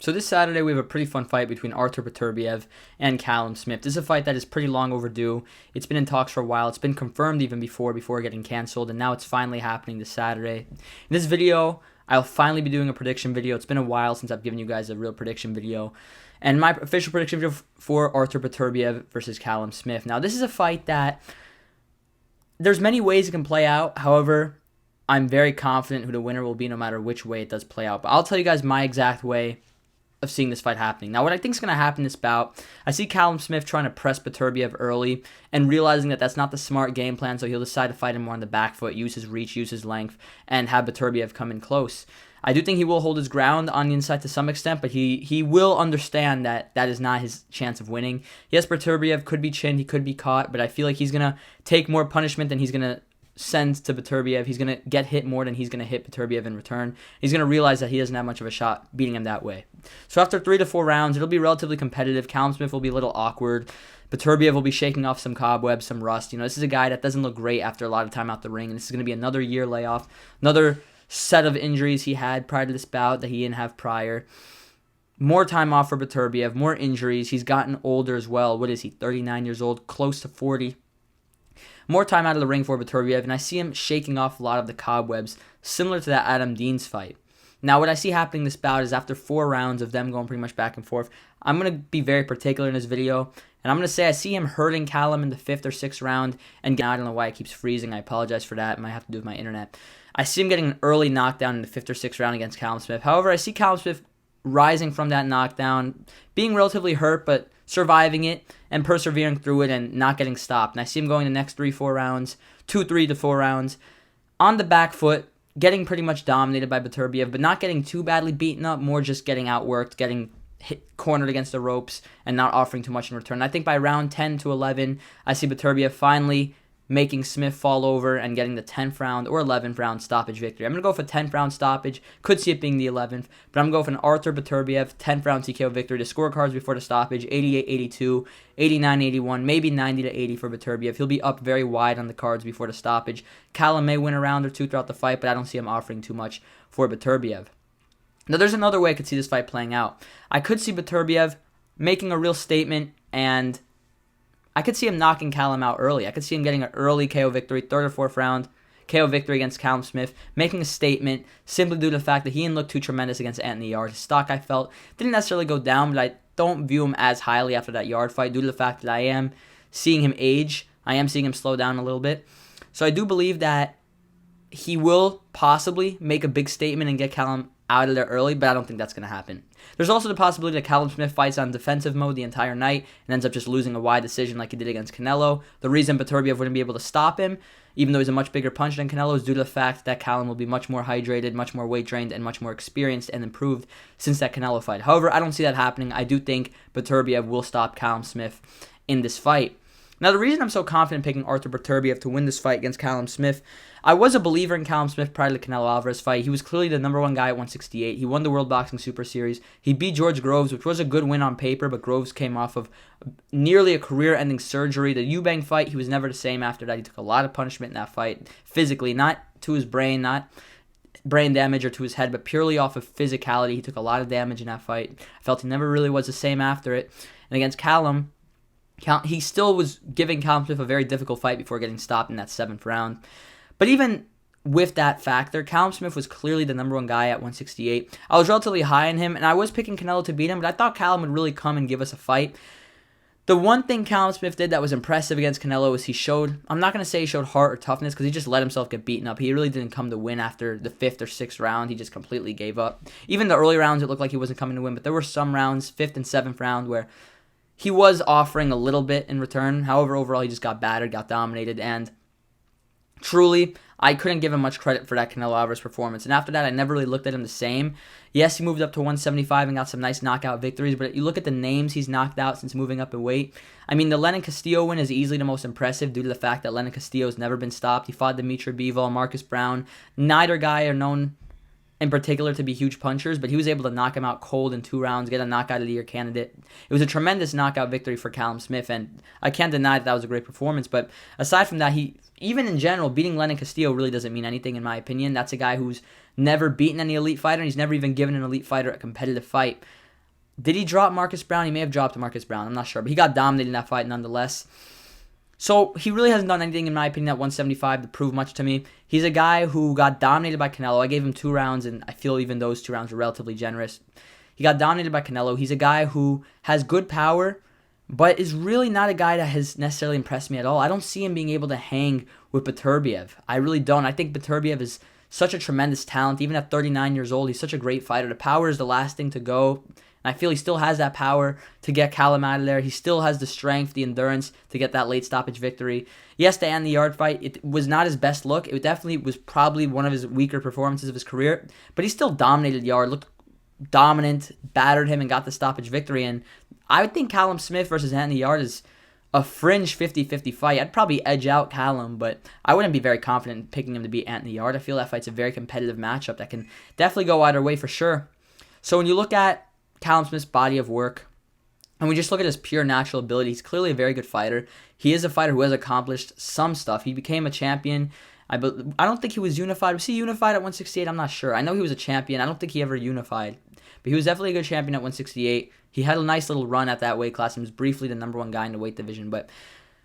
So this Saturday we have a pretty fun fight between Artur Beterbiev and Callum Smith. This is a fight that is pretty long overdue. It's been in talks for a while. It's been confirmed even before getting canceled, and now it's finally happening this Saturday. In this video, I'll finally be doing a prediction video. It's been a while since I've given you guys a real prediction video. And my official prediction video for Artur Beterbiev versus Callum Smith. Now, this is a fight that there's many ways it can play out. However, I'm very confident who the winner will be no matter which way it does play out. But I'll tell you guys my exact way of seeing this fight happening. Now, what I think is going to happen in this bout, I see Callum Smith trying to press Beterbiev early and realizing that that's not the smart game plan, so he'll decide to fight him more on the back foot, use his reach, use his length, and have Beterbiev come in close. I do think he will hold his ground on the inside to some extent, but he will understand that that is not his chance of winning. Yes, Beterbiev could be chinned, he could be caught, but I feel like he's going to take more punishment than he's going to send to Beterbiev. He's going to get hit more than he's going to hit Beterbiev in return. He's going to realize that he doesn't have much of a shot beating him that way. So after 3 to 4 rounds, it'll be relatively competitive. Callum Smith will be a little awkward. Beterbiev will be shaking off some cobwebs, some rust. You know, this is a guy that doesn't look great after a lot of time out the ring, and this is going to be another year layoff, another set of injuries he had prior to this bout that he didn't have prior. More time off for Beterbiev, more injuries. He's gotten older as well. What is he, 39 years old, close to 40? More time out of the ring for Beterbiev, and I see him shaking off a lot of the cobwebs, similar to that Adam Dean's fight. Now, what I see happening this bout is after 4 rounds of them going pretty much back and forth, I'm going to be very particular in this video, and I'm going to say I see him hurting Callum in the 5th or 6th round, and I don't know why it keeps freezing. I apologize for that. It might have to do with my internet. I see him getting an early knockdown in the 5th or 6th round against Callum Smith. However, I see Callum Smith rising from that knockdown, being relatively hurt, but surviving it and persevering through it and not getting stopped. And I see him going the next 3-4 rounds, 2-3 to 4 rounds, on the back foot, getting pretty much dominated by Beterbiev, but not getting too badly beaten up, more just getting outworked, getting cornered against the ropes, and not offering too much in return. I think by round 10 to 11, I see Beterbiev finally making Smith fall over and getting the 10th round or 11th round stoppage victory. I'm going to go for 10th round stoppage. Could see it being the 11th, but I'm going to go for an Artur Beterbiev 10th round TKO victory. The scorecards before the stoppage, 88-82, 89-81, maybe 90-80 for Beterbiev. He'll be up very wide on the cards before the stoppage. Callum may win a round or two throughout the fight, but I don't see him offering too much for Beterbiev. Now, there's another way I could see this fight playing out. I could see Beterbiev making a real statement, and I could see him knocking Callum out early. I could see him getting an early KO victory, 3rd or 4th round KO victory against Callum Smith, making a statement simply due to the fact that he didn't look too tremendous against Anthony Yarde. His stock, I felt, didn't necessarily go down, but I don't view him as highly after that Yarde fight due to the fact that I am seeing him age. I am seeing him slow down a little bit. So I do believe that he will possibly make a big statement and get Callum out of there early, but I don't think that's going to happen. There's also the possibility that Callum Smith fights on defensive mode the entire night and ends up just losing a wide decision like he did against Canelo. The reason Beterbiev wouldn't be able to stop him, even though he's a much bigger puncher than Canelo, is due to the fact that Callum will be much more hydrated, much more weight trained, and much more experienced and improved since that Canelo fight. However, I don't see that happening. I do think Beterbiev will stop Callum Smith in this fight. Now, the reason I'm so confident picking Artur Beterbiev to win this fight against Callum Smith, I was a believer in Callum Smith prior to the Canelo Alvarez fight. He was clearly the number 1 guy at 168. He won the World Boxing Super Series. He beat George Groves, which was a good win on paper, but Groves came off of nearly a career-ending surgery. The Eubank fight, he was never the same after that. He took a lot of punishment in that fight, physically, not to his brain, not brain damage or to his head, but purely off of physicality. He took a lot of damage in that fight. I felt he never really was the same after it. And against Callum, he still was giving Callum Smith a very difficult fight before getting stopped in that 7th round. But even with that factor, Callum Smith was clearly the number 1 guy at 168. I was relatively high on him, and I was picking Canelo to beat him, but I thought Callum would really come and give us a fight. The one thing Callum Smith did that was impressive against Canelo was he showed, I'm not going to say he showed heart or toughness because he just let himself get beaten up. He really didn't come to win after the 5th or 6th round. He just completely gave up. Even the early rounds, it looked like he wasn't coming to win, but there were some rounds, 5th and 7th round, where he was offering a little bit in return. However, overall, he just got battered, got dominated, and truly, I couldn't give him much credit for that Canelo Alvarez performance. And after that, I never really looked at him the same. Yes, he moved up to 175 and got some nice knockout victories, but you look at the names he's knocked out since moving up in weight. I mean, the Lenin Castillo win is easily the most impressive due to the fact that Lenin Castillo has never been stopped. He fought Dimitri Bivol, Marcus Brown. Neither guy are known in particular to be huge punchers, but he was able to knock him out cold in 2 rounds, get a knockout of the year candidate. It was a tremendous knockout victory for Callum Smith, and I can't deny that was a great performance, but aside from that, even in general, beating Lenin Castillo really doesn't mean anything in my opinion. That's a guy who's never beaten any elite fighter, and he's never even given an elite fighter a competitive fight. Did he drop Marcus Brown? He may have dropped Marcus Brown. I'm not sure. But he got dominated in that fight nonetheless. So he really hasn't done anything, in my opinion, at 175 to prove much to me. He's a guy who got dominated by Canelo. I gave him 2 rounds, and I feel even those 2 rounds were relatively generous. He got dominated by Canelo. He's a guy who has good power, but is really not a guy that has necessarily impressed me at all. I don't see him being able to hang with Beterbiev. I really don't. I think Beterbiev is such a tremendous talent. Even at 39 years old, he's such a great fighter. The power is the last thing to go. And I feel he still has that power to get Callum out of there. He still has the strength, the endurance to get that late stoppage victory. Yes, the end the yard fight, it was not his best look. It definitely was probably one of his weaker performances of his career. But he still dominated Yard, looked dominant, battered him, and got the stoppage victory. And I would think Callum Smith versus Anthony Yard is a fringe 50-50 fight. I'd probably edge out Callum, but I wouldn't be very confident in picking him to beat Anthony Yard. I feel that fight's a very competitive matchup that can definitely go either way for sure. So when you look at Callum Smith's body of work, and we just look at his pure natural ability, he's clearly a very good fighter. He is a fighter who has accomplished some stuff. He became a champion. I don't think he was unified. Was he unified at 168? I'm not sure. I know he was a champion. I don't think he ever unified. But he was definitely a good champion at 168. He had a nice little run at that weight class and was briefly the number 1 guy in the weight division. But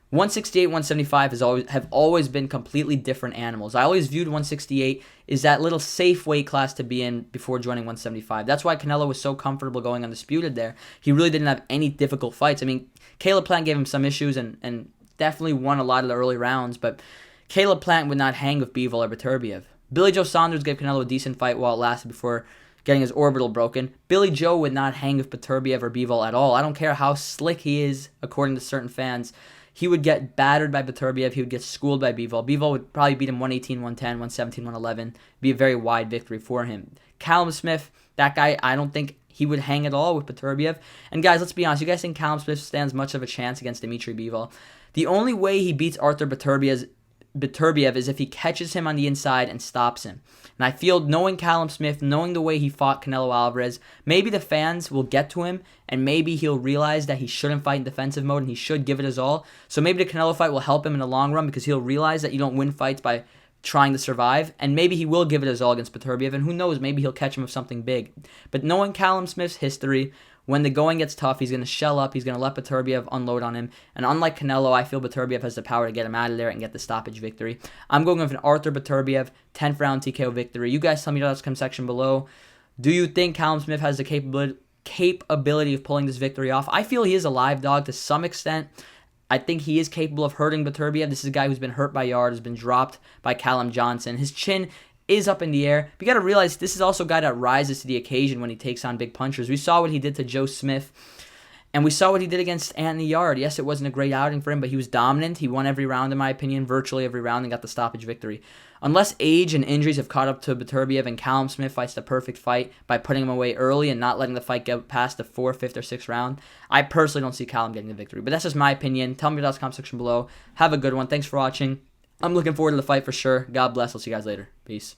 168, 175 have always been completely different animals. I always viewed 168 as that little safe weight class to be in before joining 175. That's why Canelo was so comfortable going undisputed there. He really didn't have any difficult fights. I mean, Caleb Plant gave him some issues and definitely won a lot of the early rounds, but Caleb Plant would not hang with Bivol or Beterbiev. Billy Joe Saunders gave Canelo a decent fight while it lasted before getting his orbital broken. Billy Joe would not hang with Beterbiev or Bivol at all. I don't care how slick he is, according to certain fans. He would get battered by Beterbiev. He would get schooled by Bivol. Bivol would probably beat him 118, 110, 117, 111. Be a very wide victory for him. Callum Smith, that guy, I don't think he would hang at all with Beterbiev. And guys, let's be honest. You guys think Callum Smith stands much of a chance against Dimitri Bivol? The only way he beats Artur Beterbiev is if he catches him on the inside and stops him. And I feel, knowing Callum Smith, knowing the way he fought Canelo Alvarez, maybe the fans will get to him and maybe he'll realize that he shouldn't fight in defensive mode and he should give it his all. So maybe the Canelo fight will help him in the long run because he'll realize that you don't win fights by trying to survive, and maybe he will give it his all against Beterbiev, and who knows, maybe he'll catch him with something big. But knowing Callum Smith's history, when the going gets tough, he's going to shell up, he's going to let Beterbiev unload on him, and unlike Canelo, I feel Beterbiev has the power to get him out of there and get the stoppage victory. I'm going with an Artur Beterbiev 10th round TKO victory. You guys tell me in the comment section below. Do you think Callum Smith has the capability of pulling this victory off? I feel he is a live dog to some extent. I think he is capable of hurting Beterbiev. This is a guy who's been hurt by Yard, has been dropped by Callum Johnson. His chin is up in the air. But you got to realize this is also a guy that rises to the occasion when he takes on big punchers. We saw what he did to Joe Smith, and we saw what he did against Anthony Yard. Yes, it wasn't a great outing for him, but he was dominant. He won every round, in my opinion, virtually every round, and got the stoppage victory. Unless age and injuries have caught up to Beterbiev and Callum Smith fights the perfect fight by putting him away early and not letting the fight get past the 4th, 5th, or 6th round, I personally don't see Callum getting the victory. But that's just my opinion. Tell me your thoughts in the comment section below. Have a good one. Thanks for watching. I'm looking forward to the fight for sure. God bless. I'll see you guys later. Peace.